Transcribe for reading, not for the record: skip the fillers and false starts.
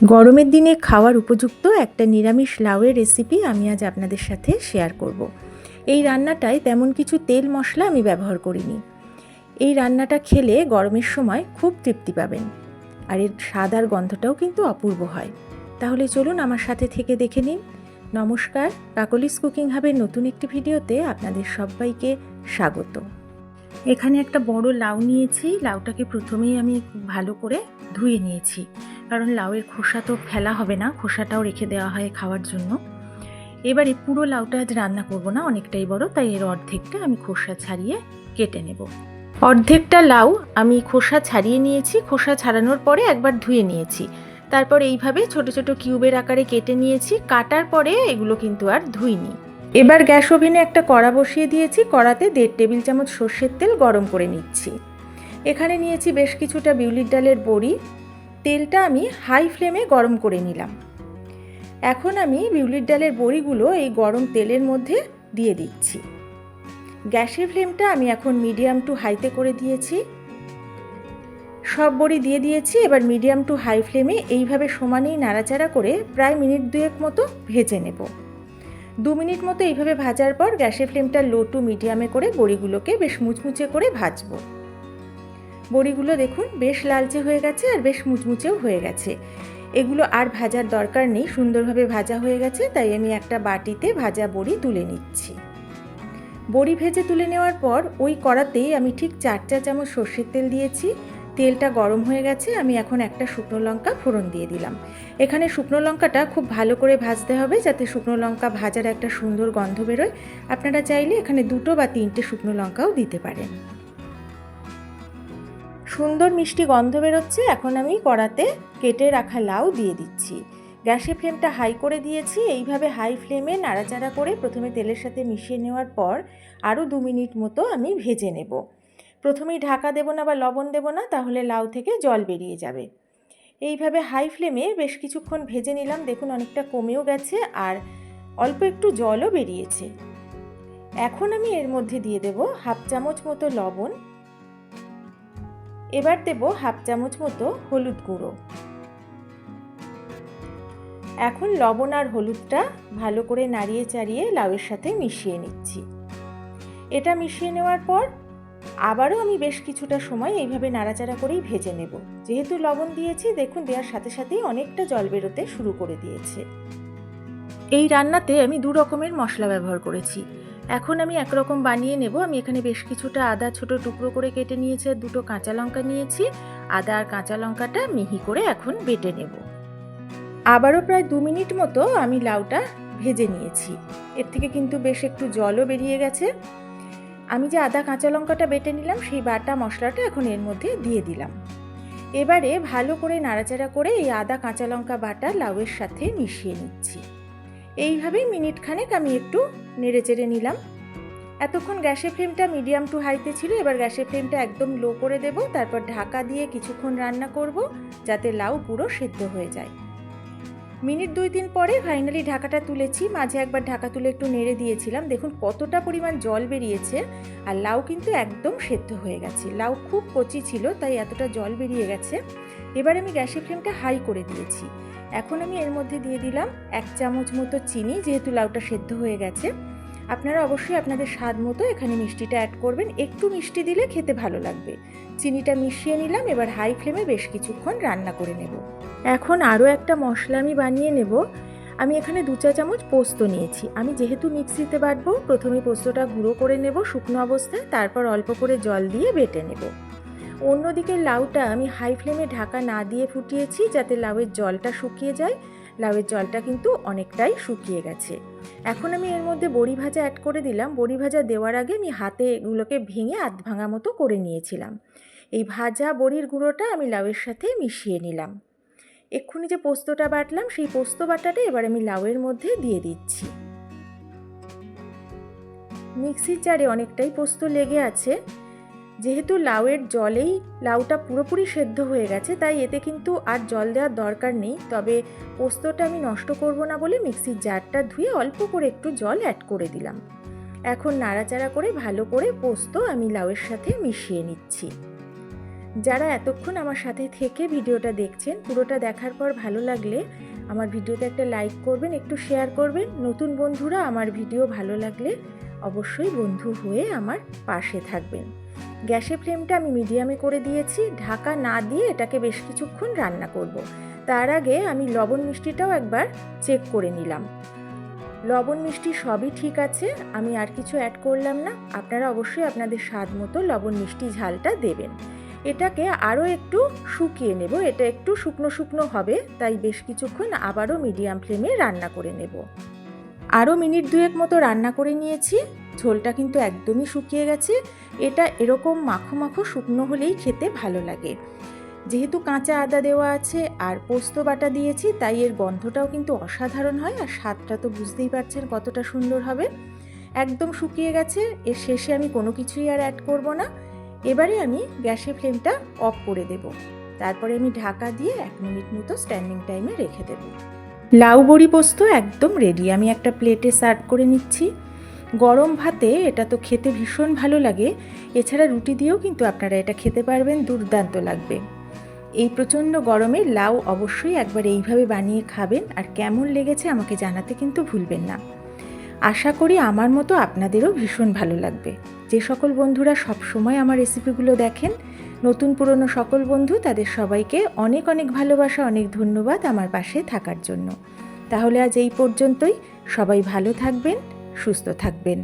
গরমের দিনে খাওয়ার উপযুক্ত একটা নিরামিষ লাউয়ের রেসিপি আমি আজ আপনাদের সাথে শেয়ার করব। এই রান্নাটায় তেমন কিছু তেল মশলা আমি ব্যবহার করিনি। এই রান্নাটা খেলে গরমের সময় খুব তৃপ্তি পাবেন, আর এর স্বাদ আর গন্ধটাও কিন্তু অপূর্ব হয়। তাহলে চলুন আমার সাথে থেকে দেখে নিন। নমস্কার, কাকলিস কুকিং হাবের নতুন একটি ভিডিওতে আপনাদের সবাইকে স্বাগত। এখানে একটা বড় লাউ নিয়েছি। লাউটাকে প্রথমেই আমি ভালো করে ধুয়ে নিয়েছি, কারণ লাউয়ের খোসা তো ফেলা হবে না, খোসাটাও রেখে দেওয়া হয় খাওয়ার জন্য। এবারে পুরো লাউটা আজ রান্না করব না, অনেকটাই বড়, তাই এর অর্ধেকটা আমি খোসা ছাড়িয়ে কেটে নেব। অর্ধেকটা লাউ আমি খোসা ছাড়িয়ে নিয়েছি। খোসা ছাড়ানোর পরে একবার ধুয়ে নিয়েছি, তারপর এইভাবে ছোট ছোট কিউবের আকারে কেটে নিয়েছি। কাটার পরে এগুলো কিন্তু আর ধুইনি। এবার গ্যাস ওভেনে একটা কড়া বসিয়ে দিয়েছি। কড়াতে 1.5 টেবিল চামচ সর্ষের তেল গরম করে নিচ্ছি। এখানে নিয়েছি বেশ কিছুটা বিউলির ডালের বড়ি। তেলটা আমি হাই ফ্লেমে গরম করে নিলাম। এখন আমি বিউলির ডালের বড়িগুলো এই গরম তেলের মধ্যে দিয়ে দিচ্ছি। গ্যাসের ফ্লেমটা আমি এখন মিডিয়াম টু হাইতে করে দিয়েছি। সব বড়ি দিয়ে দিয়েছি। এবার মিডিয়াম টু হাই ফ্লেমে এইভাবে সমানেই নাড়াচাড়া করে প্রায় মিনিট 2 মতো ভেজে নেব। 2 মিনিট মতো এইভাবে ভাজার পর গ্যাসের ফ্লেমটা লো টু মিডিয়ামে করে বড়িগুলোকে বেশ মুচমুচে করে ভাজবো। বড়িগুলো দেখুন বেশ লালচে হয়ে গেছে আর বেশ মুচমুচেও হয়ে গেছে। এগুলো আর ভাজার দরকার নেই, সুন্দরভাবে ভাজা হয়ে গেছে। তাই আমি একটা বাটিতে ভাজা বড়ি তুলে নিচ্ছি। বড়ি ভেজে তুলে নেওয়ার পর ওই কড়াতেই আমি ঠিক 4 চা চামচ সর্ষের তেল দিয়েছি। তেলটা গরম হয়ে গেছে। আমি এখন একটা শুকনো লঙ্কা ফোড়ন দিয়ে দিলাম। এখানে শুকনো লঙ্কাটা খুব ভালো করে ভাজতে হবে, যাতে শুকনো লঙ্কা ভাজার একটা সুন্দর গন্ধ বেরোয়। আপনারা চাইলে এখানে 2 বা 3টে শুকনো লঙ্কাও দিতে পারেন। সুন্দর মিষ্টি গন্ধ বেরোচ্ছে। এখন আমি কড়াতে কেটে রাখা লাউ দিয়ে দিচ্ছি। গ্যাসের ফ্লেমটা হাই করে দিয়েছি। এইভাবে হাই ফ্লেমে নাড়াচাড়া করে প্রথমে তেলের সাথে মিশিয়ে নেওয়ার পর আরও 2 মিনিট মতো আমি ভেজে নেব। প্রথমেই ঢাকা দেব না বা লবণ দেব না, তাহলে লাউ থেকে জল বেরিয়ে যাবে। এইভাবে হাই ফ্লেমে বেশ কিছুক্ষণ ভেজে নিলাম। দেখুন অনেকটা কমেও গেছে আর অল্প একটু জলও বেরিয়েছে। এখন আমি এর মধ্যে দিয়ে দেব হাফ চামচ মতো লবণ। এবার দেব হাফ চামচ মতো হলুদ গুঁড়ো। এখন লবণ আর হলুদটা ভালো করে নাড়িয়ে চাড়িয়ে লাউয়ের সাথে মিশিয়ে নিচ্ছি। এটা মিশিয়ে নেওয়ার পর আবারও আমি বেশ কিছুটা সময় এইভাবে নাড়াচাড়া করেই ভেজে নেব। যেহেতু লবণ দিয়েছি, দেখুন দেওয়ার সাথে সাথেই অনেকটা জল বেরোতে শুরু করে দিয়েছে। এই রান্নাতে আমি 2 রকমের মশলা ব্যবহার করেছি। এখন আমি একরকম বানিয়ে নেব। আমি এখানে বেশ কিছুটা আদা ছোট টুকরো করে কেটে নিয়েছি, 2টো কাঁচা লঙ্কা নিয়েছি। আদা আর কাঁচা লঙ্কাটা মিহি করে এখন বেটে নেব। আবারও প্রায় 2 মিনিট মতো আমি লাউটা ভেজে নিয়েছি। এর থেকে কিন্তু বেশ একটু জলও বেরিয়ে গেছে। আমি যে আদা কাঁচা লঙ্কাটা বেটে নিলাম, সেই বাটা মশলাটা এখন এর মধ্যে দিয়ে দিলাম। এবারে ভালো করে নাড়াচাড়া করে এই আদা কাঁচা লঙ্কা বাটা লাউয়ের সাথে মিশিয়ে নিচ্ছি। এইভাবেই মিনিট খানেক আমি একটু নেড়েচেড়ে নিলাম। এতক্ষণ গ্যাসের ফ্লেমটা মিডিয়াম টু হাইতে ছিল। এবার গ্যাসের ফ্লেমটা একদম লো করে দেব। তারপর ঢাকা দিয়ে কিছুক্ষণ রান্না করব, যাতে লাউ পুরো সেদ্ধ হয়ে যায়। মিনিট 2-3 পরে ফাইনালি ঢাকাটা তুলেছি। মাঝে একবার ঢাকা তুলে একটু নেড়ে দিয়েছিলাম। দেখুন কতটা পরিমাণ জল বেরিয়েছে, আর লাউ কিন্তু একদম সেদ্ধ হয়ে গেছে। লাউ খুব কচি ছিল, তাই এতটা জল বেরিয়ে গেছে। এবার আমি গ্যাসের ফ্লেমটা হাই করে দিয়েছি। এখন আমি এর মধ্যে দিয়ে দিলাম 1 চামচ মতো চিনি, যেহেতু লাউটা সেদ্ধ হয়ে গেছে। আপনারা অবশ্যই আপনাদের স্বাদ মতো এখানে মিষ্টিটা অ্যাড করবেন। একটু মিষ্টি দিলে খেতে ভালো লাগবে। চিনিটা মিশিয়ে নিলাম। এবার হাই ফ্লেমে বেশ কিছুক্ষণ রান্না করে নেব। এখন আরও একটা মশলা আমি বানিয়ে নেব। আমি এখানে 2 চা চামচ পোস্ত নিয়েছি। আমি যেহেতু মিক্সিতে বাটবো, প্রথমে পোস্তটা গুঁড়ো করে নেব শুকনো অবস্থায়, তারপর অল্প করে জল দিয়ে বেটে নেব। অন্যদিকে লাউটা আমি হাই ফ্লেমে ঢাকা না দিয়ে ফুটিয়েছি, যাতে লাউয়ের জলটা শুকিয়ে যায়। লাউয়ের জলটা কিন্তু অনেকটাই শুকিয়ে গেছে। এখন আমি এর মধ্যে বড়ি ভাজা অ্যাড করে দিলাম। বড়ি ভাজা দেওয়ার আগে আমি হাতে এগুলোকে ভেঙে আধ ভাঙা মতো করে নিয়েছিলাম। এই ভাজা বড়ির গুঁড়োটা আমি লাউয়ের সাথে মিশিয়ে নিলাম। এক্ষুনি যে পোস্তটা বাটলাম, সেই পোস্ত বাটাটা এবার আমি লাউয়ের মধ্যে দিয়ে দিচ্ছি। মিক্সির জারে অনেকটাই পোস্ত লেগে আছে। যেহেতু লাউয়ের জলেই লাউটা পুরোপুরি সেদ্ধ হয়ে গেছে, তাই এতে কিন্তু আর জল দেওয়ার দরকার নেই। তবে পোস্তটা আমি নষ্ট করব না বলে মিক্সির জারটা ধুয়ে অল্প করে একটু জল অ্যাড করে দিলাম। এখন নাড়াচাড়া করে ভালো করে পোস্ত আমি লাউয়ের সাথে মিশিয়ে নিচ্ছি। যারা এতক্ষণ আমার সাথে থেকে ভিডিওটা দেখছেন, পুরোটা দেখার পর ভালো লাগলে আমার ভিডিওতে একটা লাইক করবেন, একটু শেয়ার করবেন। নতুন বন্ধুরা আমার ভিডিও ভালো লাগলে অবশ্যই বন্ধু হয়ে আমার পাশে থাকবেন। গ্যাসের ফ্লেমটা আমি মিডিয়ামে করে দিয়েছি। ঢাকা না দিয়ে এটাকে বেশ কিছুক্ষণ রান্না করব। তার আগে আমি লবণ মিষ্টিটাও একবার চেক করে নিলাম। লবণ মিষ্টি সবই ঠিক আছে, আমি আর কিছু অ্যাড করলাম না। আপনারা অবশ্যই আপনাদের স্বাদ মতো লবণ মিষ্টি ঝালটা দেবেন। এটাকে আরও একটু শুকিয়ে নেব, এটা একটু শুকনো শুকনো হবে, তাই বেশ কিছুক্ষণ আবারও মিডিয়াম ফ্লেমে রান্না করে নেব। আরও মিনিট 2 মতো রান্না করে নিয়েছি। ঝোলটা কিন্তু একদমই শুকিয়ে গেছে। এটা এরকম মাখো মাখো শুকনো হলেই খেতে ভালো লাগে। যেহেতু কাঁচা আদা দেওয়া আছে আর পোস্ত বাটা দিয়েছি, তাই এর গন্ধটাও কিন্তু অসাধারণ হয়, আর স্বাদটা তো বুঝতেই পারছেন কতটা সুন্দর হবে। একদম শুকিয়ে গেছে। এর শেষে আমি কোনো কিছুই আর অ্যাড করব না। এবারে আমি গ্যাসের ফ্লেমটা অফ করে দেব। তারপরে আমি ঢাকা দিয়ে 1 মিনিট মতো স্ট্যান্ডিং টাইমে রেখে দেব। লাউ বড়ি পোস্ত একদম রেডি। আমি একটা প্লেটে সার্ভ করে নিচ্ছি। গরম ভাতে এটা তো খেতে ভীষণ ভালো লাগে। এছাড়া রুটি দিয়েও কিন্তু আপনারা এটা খেতে পারবেন, দুর্দান্ত লাগবে। এই প্রচণ্ড গরমে লাউ অবশ্যই একবার এইভাবে বানিয়ে খাবেন, আর কেমন লেগেছে আমাকে জানাতে কিন্তু ভুলবেন না। আশা করি আমার মতো আপনাদেরও ভীষণ ভালো লাগবে। যে সকল বন্ধুরা সব সময় আমার রেসিপিগুলো দেখেন, নতুন পুরনো সকল বন্ধু, তাদের সবাইকে অনেক অনেক ভালোবাসা, অনেক ধন্যবাদ আমার পাশে থাকার জন্য। তাহলে আজ এই পর্যন্তই। সবাই ভালো থাকবেন, সুস্থ থাকবেন।